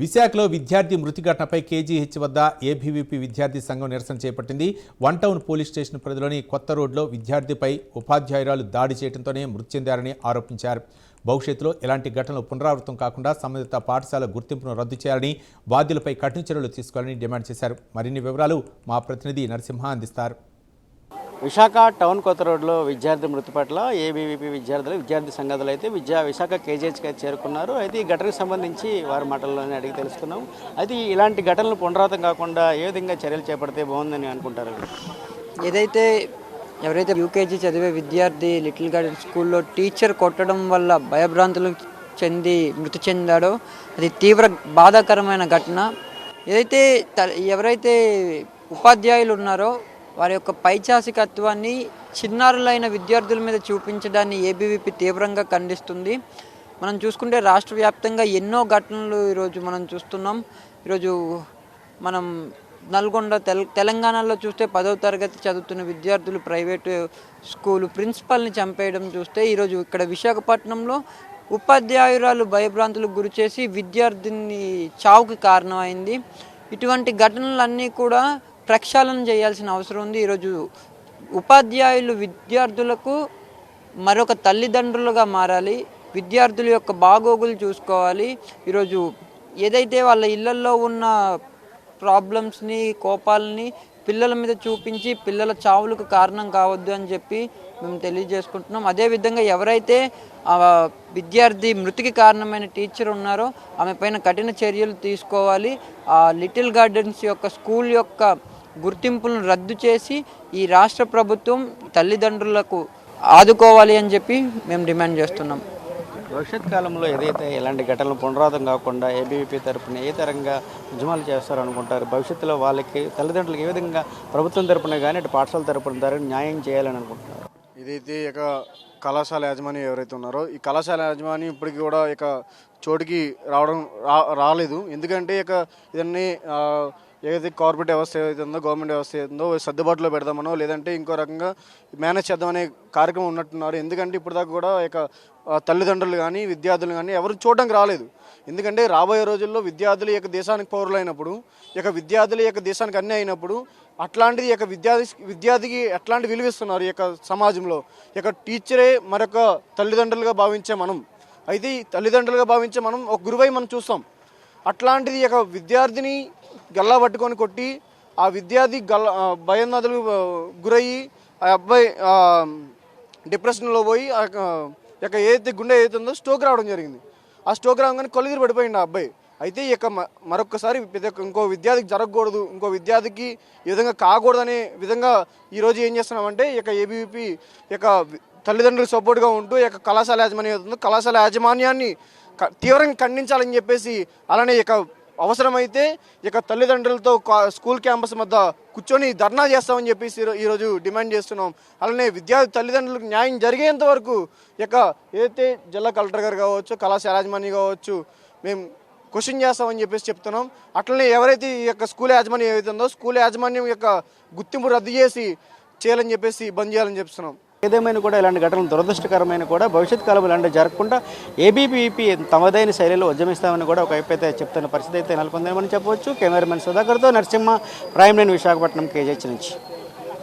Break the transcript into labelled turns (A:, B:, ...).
A: విశాఖలో విద్యార్థి మృతి ఘటనపై కేజీహెచ్ వద్ద ఏబీవీపీ విద్యార్థి సంఘం నిరసన చేపట్టింది. వన్ టౌన్ పోలీస్ స్టేషన్ పరిధిలోని కొత్త రోడ్లో విద్యార్థిపై ఉపాధ్యాయురాలు దాడి చేయడంతోనే మృతి చెందారని ఆరోపించారు. భవిష్యత్తులో ఇలాంటి ఘటనలు పునరావృతం కాకుండా సంబంధిత పాఠశాల గుర్తింపును రద్దు చేయాలని, బాధ్యులపై కఠిన చర్యలు తీసుకోవాలని డిమాండ్ చేశారు. మరిన్ని వివరాలు మా ప్రతినిధి నరసింహ అందిస్తారు.
B: విశాఖ టౌన్ కొత్త రోడ్లో విద్యార్థి మృతి పట్ల ఏబీవీపీ విద్యార్థి సంఘాలు అయితే విశాఖ కేజీహెచ్కి చేరుకున్నారు. అయితే ఈ ఘటనకు సంబంధించి వారి మాటల్లోనే అడిగి తెలుసుకున్నాం. అయితే ఇలాంటి ఘటనలు పునరావృతం కాకుండా ఏ విధంగా చర్యలు చేపడితే బాగుందని అనుకుంటారు?
C: ఎవరైతే యూకేజీ చదివే విద్యార్థి లిటిల్ గార్డెన్ స్కూల్లో టీచర్ కొట్టడం వల్ల భయభ్రాంతులు చెంది మృతి చెందాడో అది తీవ్ర బాధాకరమైన ఘటన. ఎవరైతే ఉపాధ్యాయులు ఉన్నారో వారి యొక్క పైచాసికత్వాన్ని చిన్నారులైన విద్యార్థుల మీద చూపించడాన్ని ఏబీవీపీ తీవ్రంగా ఖండిస్తుంది. మనం చూసుకుంటే రాష్ట్ర వ్యాప్తంగా ఎన్నో ఘటనలు ఈరోజు మనం చూస్తున్నాం. ఈరోజు మనం నల్గొండ తెలంగాణలో చూస్తే 10వ తరగతి చదువుతున్న విద్యార్థులు ప్రైవేటు స్కూలు ప్రిన్సిపల్ని చంపేయడం చూస్తే, ఈరోజు ఇక్కడ విశాఖపట్నంలో ఉపాధ్యాయురాలు భయభ్రాంతులకు గురి చేసి విద్యార్థిని చావుకి కారణమైంది. ఇటువంటి ఘటనలన్నీ కూడా ప్రక్షాళన చేయాల్సిన అవసరం ఉంది. ఈరోజు ఉపాధ్యాయులు విద్యార్థులకు మరొక తల్లిదండ్రులుగా మారాలి. విద్యార్థుల యొక్క బాగోగులు చూసుకోవాలి. ఈరోజు ఏదైతే వాళ్ళ ఇళ్లల్లో ఉన్న ప్రాబ్లమ్స్ని, కోపాలని పిల్లల మీద చూపించి పిల్లల చావులకు కారణం కావద్దు అని చెప్పి మేము తెలియజేసుకుంటున్నాం. అదేవిధంగా ఎవరైతే విద్యార్థి మృతికి కారణమైన టీచర్ ఉన్నారో ఆమె పైన కఠిన చర్యలు తీసుకోవాలి. ఆ లిటిల్ గార్డెన్స్ యొక్క స్కూల్ యొక్క గుర్తింపులను రద్దు చేసి ఈ రాష్ట్ర ప్రభుత్వం తల్లిదండ్రులకు ఆదుకోవాలి అని చెప్పి మేము డిమాండ్ చేస్తున్నాం.
B: భవిష్యత్ కాలంలో ఏదైతే ఇలాంటి ఘటనలు పునరావృతం కాకుండా ఏబీవీపీ తరపున ఏ తరంగా ఉద్యమాలు చేస్తారు అనుకుంటారు? భవిష్యత్తులో వాళ్ళకి తల్లిదండ్రులకు ఏ విధంగా ప్రభుత్వం తరపున కానీ అటు పాఠశాల తరపున న్యాయం చేయాలని అనుకుంటున్నారు?
D: ఇదైతే ఇక కళాశాల యాజమాన్యం ఎవరైతే ఉన్నారో ఈ కళాశాల యాజమాన్యం ఇప్పటికీ కూడా ఇక చోటుకి రాలేదు. ఎందుకంటే ఇక ఇదన్నీ ఏదైతే కార్పొరేట్ వ్యవస్థ ఏదైతే ఉందో, గవర్నమెంట్ వ్యవస్థ ఏదో సర్దుబాటులో పెడదామనో లేదంటే ఇంకో రకంగా మేనేజ్ చేద్దామనే కార్యక్రమం ఉన్నట్టున్నారు. ఎందుకంటే ఇప్పుడు దాకా కూడా ఇక తల్లిదండ్రులు కానీ విద్యార్థులు కానీ ఎవరు చూడడానికి రాలేదు. ఎందుకంటే రాబోయే రోజుల్లో విద్యార్థులు ఇక దేశానికి పౌరులు అయినప్పుడు, ఇక విద్యార్థులు ఇక దేశానికి అన్నీ అయినప్పుడు అట్లాంటిది ఇక విద్యార్థికి ఎట్లాంటి విలువిస్తున్నారు ఈ యొక్క సమాజంలో? ఇక టీచరే మరొక తల్లిదండ్రులుగా భావించే మనం, అయితే ఈ తల్లిదండ్రులుగా భావించే మనం ఒక గురువై మనం చూస్తాం. అట్లాంటిది ఇక విద్యార్థిని గల్లా పట్టుకొని కొట్టి ఆ విద్యార్థి భయాందోళనకు గురయ్యి ఆ అబ్బాయి డిప్రెషన్లో పోయి ఇక ఏదైతే గుండె ఏదైతే ఉందో స్ట్రోక్ రావడం జరిగింది. ఆ స్ట్రోక్ రాగానే కొలిదిరి పడిపోయింది ఆ అబ్బాయి. అయితే ఇక మరొకసారి ఇంకో విద్యార్థికి జరగకూడదు, ఇంకో విద్యార్థికి ఈ విధంగా కాకూడదు అనే విధంగా ఈరోజు ఏం చేస్తున్నామంటే ఇక ఏబీవీపీ ఇక తల్లిదండ్రులకు సపోర్ట్గా ఉంటూ ఇక కళాశాల యాజమాన్యం అవుతుందో కళాశాల యాజమాన్యాన్ని తీవ్రంగా ఖండించాలని చెప్పేసి, అలానే ఇక అవసరమైతే ఇక తల్లిదండ్రులతో స్కూల్ క్యాంపస్ మధ్య కూర్చొని ధర్నా చేస్తామని చెప్పేసి ఈరోజు డిమాండ్ చేస్తున్నాం. అలానే విద్యార్థి తల్లిదండ్రులకు న్యాయం జరిగేంత వరకు ఇక ఏదైతే జిల్లా కలెక్టర్ గారు కావచ్చు, కళాశాల యాజమాన్యం కావచ్చు, మేము క్వశ్చన్ చేస్తామని చెప్పేసి చెప్తున్నాం. అట్లనే ఎవరైతే ఈ యొక్క స్కూల్ యాజమాన్యం ఏదైతే ఉందో స్కూల్ యాజమాన్యం యొక్క గుర్తింపు రద్దు చేసి చేయాలని చెప్పేసి బంద్ చేయాలని చెప్తున్నాం.
B: ఏదేమైనా కూడా ఇలాంటి ఘటనలు దురదృష్టకరమైన కూడా భవిష్యత్ కాలంలో ఇలాంటి జరగకుండా ఏబీవీపీ తమదైన శైలిలో ఉద్యమిస్తామని కూడా ఒకవైపు అయితే చెప్తున్న పరిస్థితి అయితే నెలకొందని మనం చెప్పవచ్చు. కెమెరామెన్ సుధాకర్తో Narasimha, prime line, Visakhapatnam, KGH నుంచి.